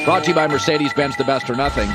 Brought to you by Mercedes-Benz, the best or nothing.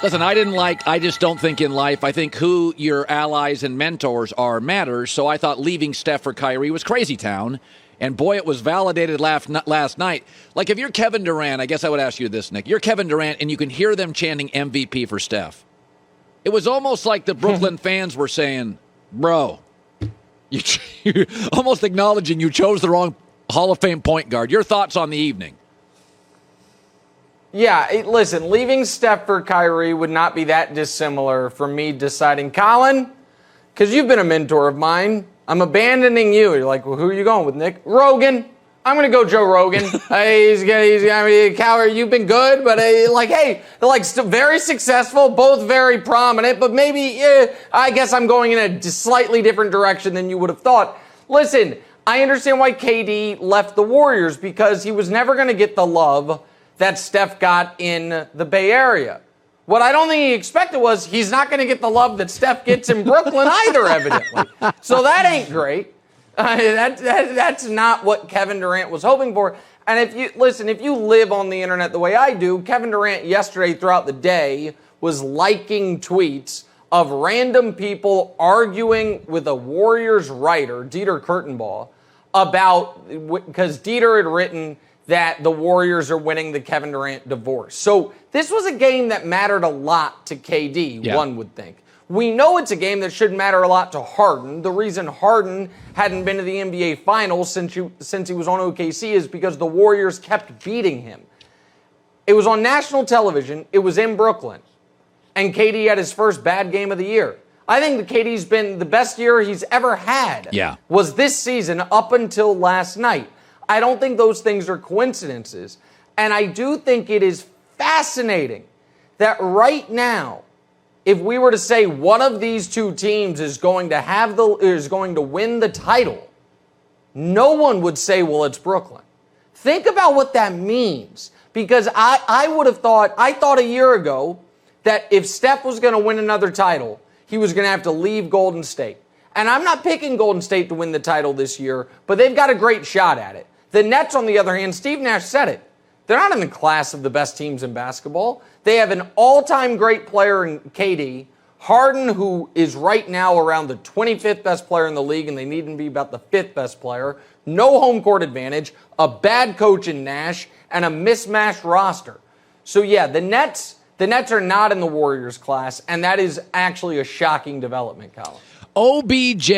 Listen, I just don't think in life, I think who your allies and mentors are matters. So I thought leaving Steph for Kyrie was crazy town. And boy, it was validated last night. Like if you're Kevin Durant, I guess I would ask you this, Nick. You're Kevin Durant and you can hear them chanting MVP for Steph. It was almost like the Brooklyn fans were saying, bro, you're almost acknowledging you chose the wrong Hall of Fame point guard. Your thoughts on the evening? Yeah, listen, leaving Steph for Kyrie would not be that dissimilar from me deciding, Colin, because you've been a mentor of mine, I'm abandoning you. You're like, well, who are you going with, Nick? Rogan. I'm going to go Joe Rogan. He's Cowherd, you've been good, but still very successful, both very prominent, but maybe, I guess I'm going in a slightly different direction than you would have thought. Listen, I understand why KD left the Warriors, because he was never going to get the love that Steph got in the Bay Area. What I don't think he expected was he's not going to get the love that Steph gets in Brooklyn either, evidently. So that ain't great. That's not what Kevin Durant was hoping for. And if you live on the internet the way I do, Kevin Durant yesterday throughout the day was liking tweets of random people arguing with a Warriors writer, Dieter Kurtenbach, because Dieter had written that the Warriors are winning the Kevin Durant divorce. So this was a game that mattered a lot to KD, One would think. We know it's a game that should matter a lot to Harden. The reason Harden hadn't been to the NBA Finals since he was on OKC is because the Warriors kept beating him. It was on national television. It was in Brooklyn. And KD had his first bad game of the year. I think that KD's been the best year he's ever had. Was this season up until last night. I don't think those things are coincidences. And I do think it is fascinating that right now, if we were to say one of these two teams is going to win the title, no one would say, well, it's Brooklyn. Think about what that means. Because I thought a year ago that if Steph was going to win another title, he was going to have to leave Golden State. And I'm not picking Golden State to win the title this year, but they've got a great shot at it. The Nets, on the other hand, Steve Nash said it. They're not in the class of the best teams in basketball. They have an all-time great player in KD, Harden, who is right now around the 25th best player in the league, and they need him to be about the 5th best player. No home court advantage, a bad coach in Nash, and a mismatched roster. So yeah, the Nets are not in the Warriors class, and that is actually a shocking development, Colin. OBJ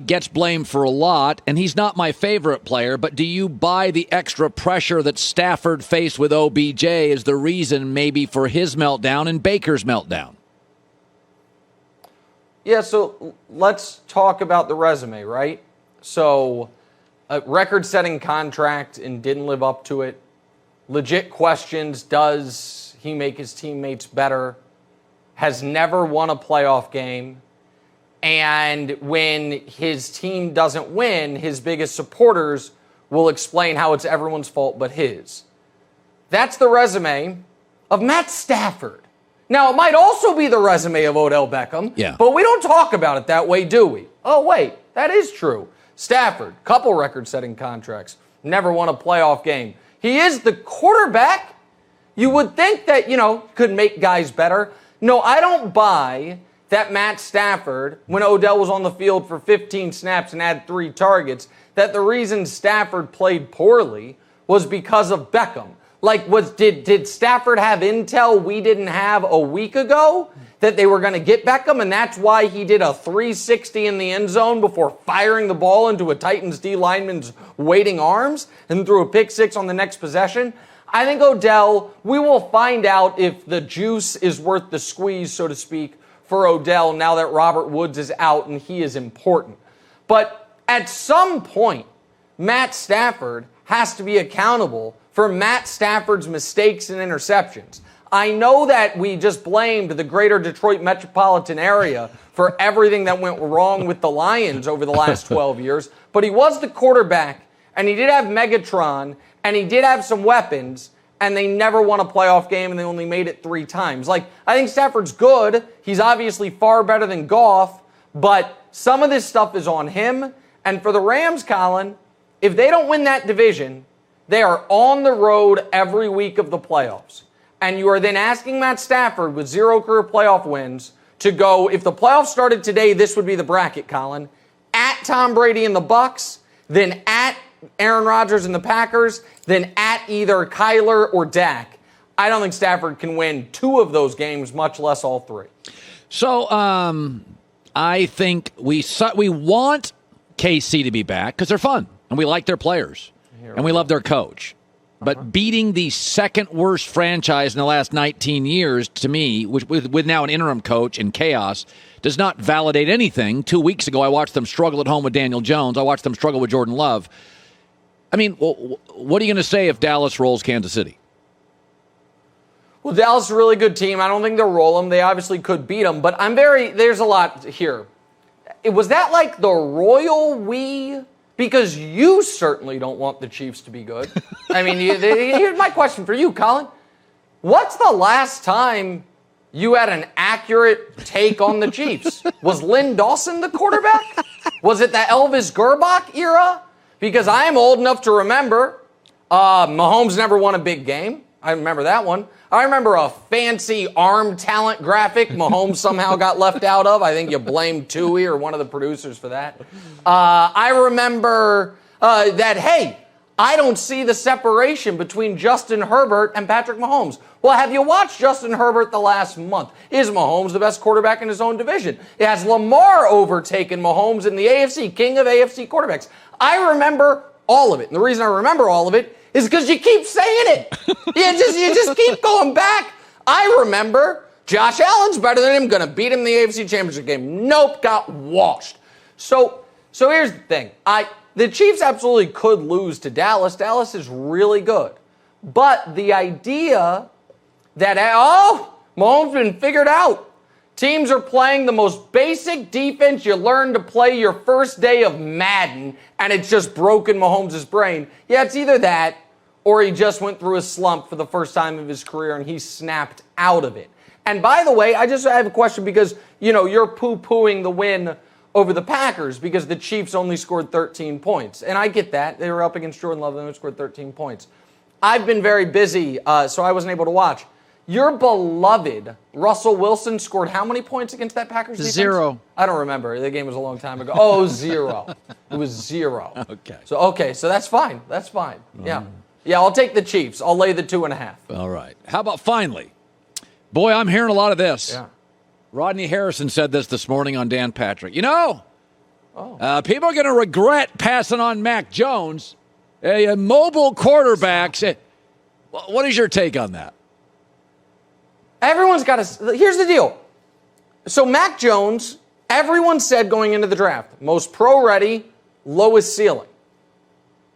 gets blamed for a lot, and he's not my favorite player, but do you buy the extra pressure that Stafford faced with OBJ as the reason maybe for his meltdown and Baker's meltdown? Yeah, so let's talk about the resume, right? So a record-setting contract and didn't live up to it. Legit questions, does he make his teammates better? Has never won a playoff game. And when his team doesn't win, his biggest supporters will explain how it's everyone's fault but his. That's the resume of Matt Stafford. Now, it might also be the resume of Odell Beckham, but we don't talk about it that way, do we? Oh, wait, that is true. Stafford, couple record-setting contracts, never won a playoff game. He is the quarterback. You would think that, could make guys better. No, I don't buy that Matt Stafford, when Odell was on the field for 15 snaps and had 3 targets, that the reason Stafford played poorly was because of Beckham. Did Stafford have intel we didn't have a week ago that they were going to get Beckham, and that's why he did a 360 in the end zone before firing the ball into a Titans D lineman's waiting arms and threw a pick 6 on the next possession? I think Odell, we will find out if the juice is worth the squeeze, so to speak, for Odell now that Robert Woods is out and he is important. But at some point, Matt Stafford has to be accountable for Matt Stafford's mistakes and interceptions. I know that we just blamed the greater Detroit metropolitan area for everything that went wrong with the Lions over the last 12 years, but he was the quarterback, and he did have Megatron, and he did have some weapons, and they never won a playoff game, and they only made it 3 times. I think Stafford's good. He's obviously far better than Goff, but some of this stuff is on him. And for the Rams, Colin, if they don't win that division, They are on the road every week of the playoffs. And you are then asking Matt Stafford with 0 career playoff wins to go, if the playoffs started today, this would be the bracket, Colin. At Tom Brady and the Bucks, then at Aaron Rodgers and the Packers, then at either Kyler or Dak. I don't think Stafford can win 2 of those games, much less all 3. So I think we want KC to be back because they're fun and we like their players and we love their coach. But beating the second worst franchise in the last 19 years, to me, with now an interim coach and chaos, does not validate anything. 2 weeks ago, I watched them struggle at home with Daniel Jones. I watched them struggle with Jordan Love. I mean, what are you going to say if Dallas rolls Kansas City? Well, Dallas is a really good team. I don't think they'll roll them. They obviously could beat them, but there's a lot here. Was that like the royal we? Because you certainly don't want the Chiefs to be good. I mean, here's my question for you, Colin. What's the last time you had an accurate take on the Chiefs? Was Lynn Dawson the quarterback? Was it the Elvis Gerbach era? Because I am old enough to remember Mahomes never won a big game. I remember that one. I remember a fancy arm talent graphic Mahomes somehow got left out of. I think you blamed Tui or one of the producers for that. I remember that, hey, I don't see the separation between Justin Herbert and Patrick Mahomes. Well, have you watched Justin Herbert the last month? Is Mahomes the best quarterback in his own division? Has Lamar overtaken Mahomes in the AFC, king of AFC quarterbacks? I remember all of it. And the reason I remember all of it is because you keep saying it. You just keep going back. I remember Josh Allen's better than him, going to beat him in the AFC Championship game. Nope, got washed. So here's the thing. The Chiefs absolutely could lose to Dallas. Dallas is really good. But the idea that, Mahomes been figured out. Teams are playing the most basic defense you learn to play your first day of Madden, and it's just broken Mahomes' brain. Yeah, it's either that, or he just went through a slump for the first time of his career, and he snapped out of it. And by the way, I have a question because, you're poo-pooing the win over the Packers because the Chiefs only scored 13 points. And I get that. They were up against Jordan Love, and they scored 13 points. I've been very busy, so I wasn't able to watch. Your beloved Russell Wilson scored how many points against that Packers defense? 0. I don't remember. The game was a long time ago. 0. It was 0. Okay. So that's fine. That's fine. Yeah. Yeah, I'll take the Chiefs. I'll lay the 2.5. All right. How about finally? Boy, I'm hearing a lot of this. Yeah. Rodney Harrison said this morning on Dan Patrick. People are going to regret passing on Mac Jones, a mobile quarterback. What is your take on that? Everyone's got to. Here's the deal. So Mac Jones, everyone said going into the draft, most pro-ready, lowest ceiling.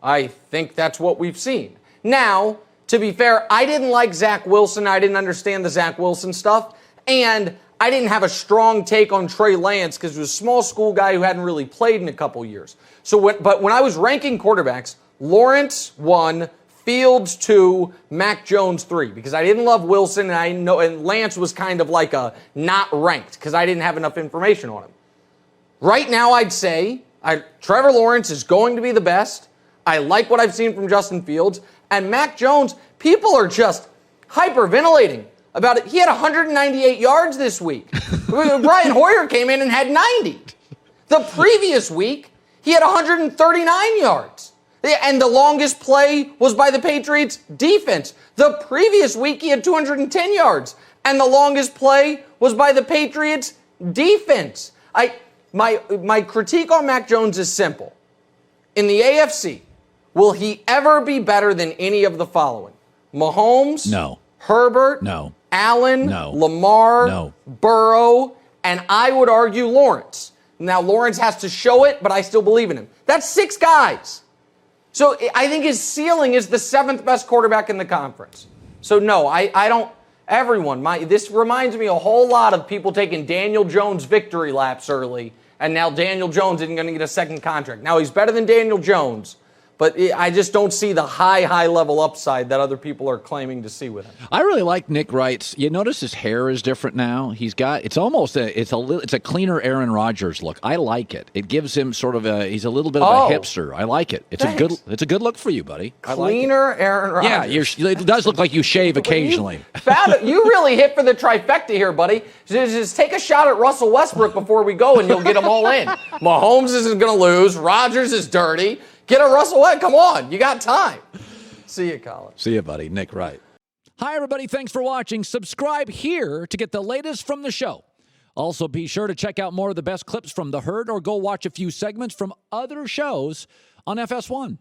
I think that's what we've seen. Now, to be fair, I didn't like Zach Wilson. I didn't understand the Zach Wilson stuff. And I didn't have a strong take on Trey Lance because he was a small school guy who hadn't really played in a couple years. But when I was ranking quarterbacks, Lawrence 1, Fields 2, Mac Jones 3, because I didn't love Wilson, and Lance was kind of like a not ranked because I didn't have enough information on him. Right now, I'd say Trevor Lawrence is going to be the best. I like what I've seen from Justin Fields. And Mac Jones, people are just hyperventilating about it. He had 198 yards this week. Brian Hoyer came in and had 90. The previous week, he had 139 yards. And the longest play was by the Patriots defense. The previous week, he had 210 yards. And the longest play was by the Patriots defense. My critique on Mac Jones is simple. In the AFC, will he ever be better than any of the following? Mahomes? No. Herbert? No. Allen? No. Lamar? No. Burrow? And I would argue Lawrence. Now, Lawrence has to show it, but I still believe in him. That's 6 guys. So I think his ceiling is the 7th best quarterback in the conference. So no, I don't. Everyone, this reminds me a whole lot of people taking Daniel Jones victory laps early, and now Daniel Jones isn't going to get a second contract. Now he's better than Daniel Jones, But I just don't see the high level upside that other people are claiming to see with him. I really like Nick Wright's. You notice his hair is different now. He's got it's a cleaner Aaron Rodgers look. I like it. It gives him sort of he's a little bit of a hipster. I like it. It's a good look for you, buddy. Cleaner like Aaron Rodgers. Yeah, it does look like you shave occasionally. You really hit for the trifecta here, buddy. Just take a shot at Russell Westbrook before we go, and you'll get them all in. Mahomes isn't going to lose. Rodgers is dirty. Get a Russell Westbrook. Come on. You got time. See you, Colin. See you, buddy. Nick Wright. Hi, everybody. Thanks for watching. Subscribe here to get the latest from the show. Also, be sure to check out more of the best clips from The Herd or go watch a few segments from other shows on FS1.